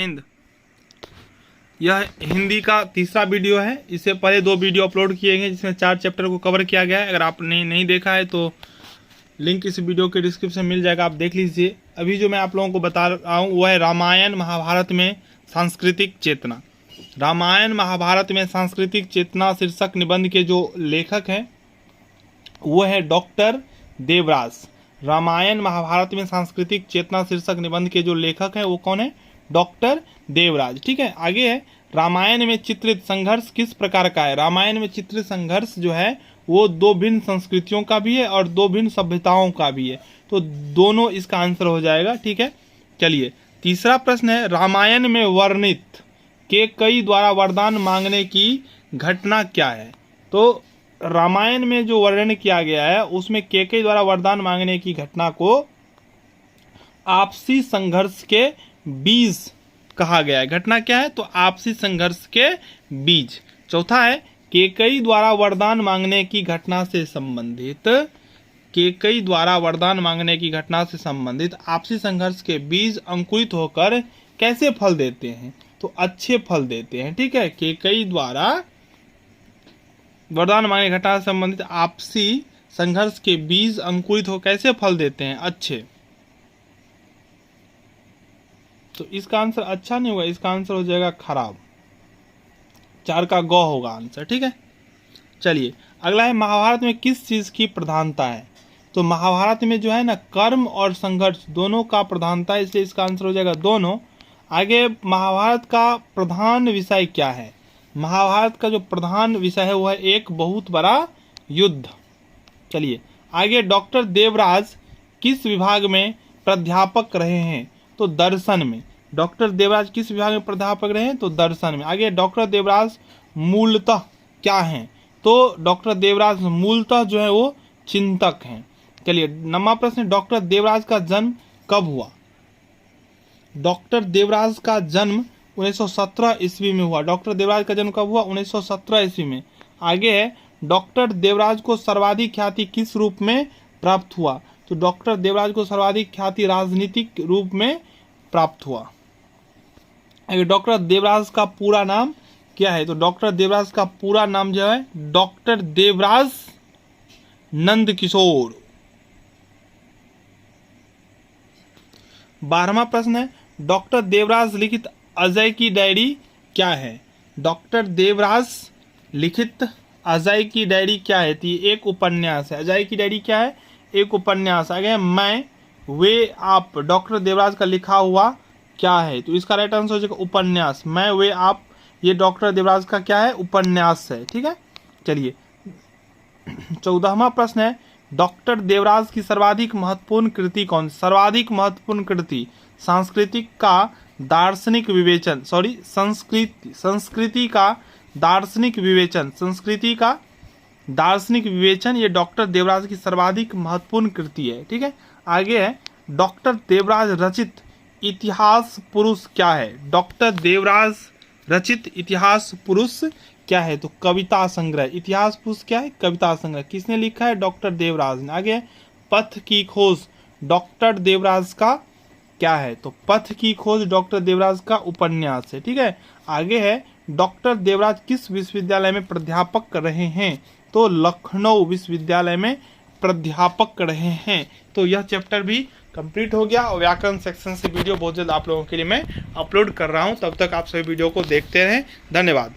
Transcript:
हिंद। यह हिंदी का तीसरा वीडियो है। इससे पहले 2 वीडियो अपलोड किए गए जिसमें 4 चैप्टर को कवर किया गया है। अगर आपने नहीं देखा है तो लिंक इस वीडियो के डिस्क्रिप्शन में मिल जाएगा, आप देख लीजिए। अभी जो मैं आप लोगों को बता रहा हूँ वह है रामायण महाभारत में सांस्कृतिक चेतना। रामायण महाभारत में सांस्कृतिक चेतना शीर्षक निबंध के जो लेखक हैं वो है डॉक्टर देवराज। रामायण महाभारत में सांस्कृतिक चेतना शीर्षक निबंध के जो लेखक हैं वो कौन है? डॉक्टर देवराज। ठीक है, आगे है रामायण में चित्रित संघर्ष किस प्रकार का है? रामायण में चित्रित संघर्ष जो है वो 2 भिन्न संस्कृतियों का भी है और 2 भिन्न सभ्यताओं का भी है, तो दोनों इसका आंसर हो जाएगा। ठीक है, चलिए तीसरा प्रश्न है रामायण में वर्णित कैकेयी द्वारा वरदान मांगने की घटना क्या है? तो रामायण में जो वर्णन किया गया है उसमें कैकेयी द्वारा वरदान मांगने की घटना को आपसी संघर्ष के बीज कहा गया है। घटना क्या है? तो आपसी संघर्ष के बीज। चौथा है कैकेयी द्वारा वरदान मांगने की घटना से संबंधित, कैकेयी द्वारा वरदान मांगने की घटना से संबंधित आपसी संघर्ष के बीज अंकुरित होकर कैसे फल देते हैं? तो अच्छे फल देते हैं। ठीक है, कैकेयी द्वारा वरदान मांगने की घटना से संबंधित आपसी संघर्ष के बीज अंकुरित हो कैसे फल देते हैं? अच्छे। तो इसका आंसर अच्छा नहीं होगा, इसका आंसर हो जाएगा खराब। 4 का ग होगा आंसर। ठीक है, चलिए अगला है महाभारत में किस चीज की प्रधानता है? तो महाभारत में जो है ना कर्म और संघर्ष दोनों का प्रधानता है, इसलिए इसका आंसर हो जाएगा दोनों। आगे महाभारत का प्रधान विषय क्या है? महाभारत का जो प्रधान विषय है वह है एक बहुत बड़ा युद्ध। चलिए आगे डॉक्टर देवराज किस विभाग में प्राध्यापक रहे हैं? तो दर्शन में। डॉक्टर देवराज किस विभाग में प्राध्यापक रहे हैं? तो दर्शन में। आगे डॉक्टर देवराज मूलतः क्या हैं? तो डॉक्टर देवराज मूलतः जो है वो चिंतक हैं। चलिए 9वां प्रश्न, डॉक्टर देवराज का जन्म कब हुआ? डॉक्टर देवराज का जन्म 1917 ईस्वी में हुआ। डॉक्टर देवराज का जन्म कब हुआ? 1917 ईस्वी में। आगे है डॉक्टर देवराज को सर्वाधिक ख्याति किस रूप में प्राप्त हुआ? तो डॉक्टर देवराज को सर्वाधिक ख्याति राजनीतिक रूप में प्राप्त हुआ। आगे डॉक्टर देवराज का पूरा नाम क्या है? तो डॉक्टर देवराज का पूरा नाम जो है डॉक्टर देवराज नंद किशोर। 12वां प्रश्न है डॉक्टर देवराज लिखित अजय की डायरी क्या है? डॉक्टर देवराज लिखित अजय की डायरी क्या है? तो ये एक उपन्यास है। अजय की डायरी क्या है? एक उपन्यास। आगे मैं वे आप डॉक्टर देवराज का लिखा हुआ क्या है? तो इसका राइट आंसर हो जाएगा उपन्यास। मैं वे आप ये डॉक्टर देवराज का क्या है? उपन्यास है। ठीक है, चलिए 14वां प्रश्न है डॉक्टर देवराज की सर्वाधिक महत्वपूर्ण कृति कौन? सर्वाधिक महत्वपूर्ण कृति सांस्कृतिक का दार्शनिक विवेचन, संस्कृति का दार्शनिक विवेचन, संस्कृति का दार्शनिक विवेचन, ये डॉक्टर देवराज की सर्वाधिक महत्वपूर्ण कृति है। ठीक है, आगे है डॉक्टर देवराज रचित इतिहास पुरुष क्या है? डॉक्टर देवराज रचित इतिहास पुरुष क्या है? तो कविता संग्रह। इतिहास पुरुष क्या है? कविता संग्रह। किसने लिखा है? डॉक्टर देवराज ने। आगे पथ की खोज डॉक्टर देवराज का क्या है? तो पथ की खोज डॉक्टर देवराज का उपन्यास है। ठीक है, आगे है डॉक्टर देवराज किस विश्वविद्यालय में प्राध्यापक रहे हैं? तो लखनऊ विश्वविद्यालय में प्राध्यापक रहे हैं। तो यह चैप्टर भी कंप्लीट हो गया और व्याकरण सेक्शन से वीडियो बहुत जल्द आप लोगों के लिए मैं अपलोड कर रहा हूं। तब तक आप सभी वीडियो को देखते रहें। धन्यवाद।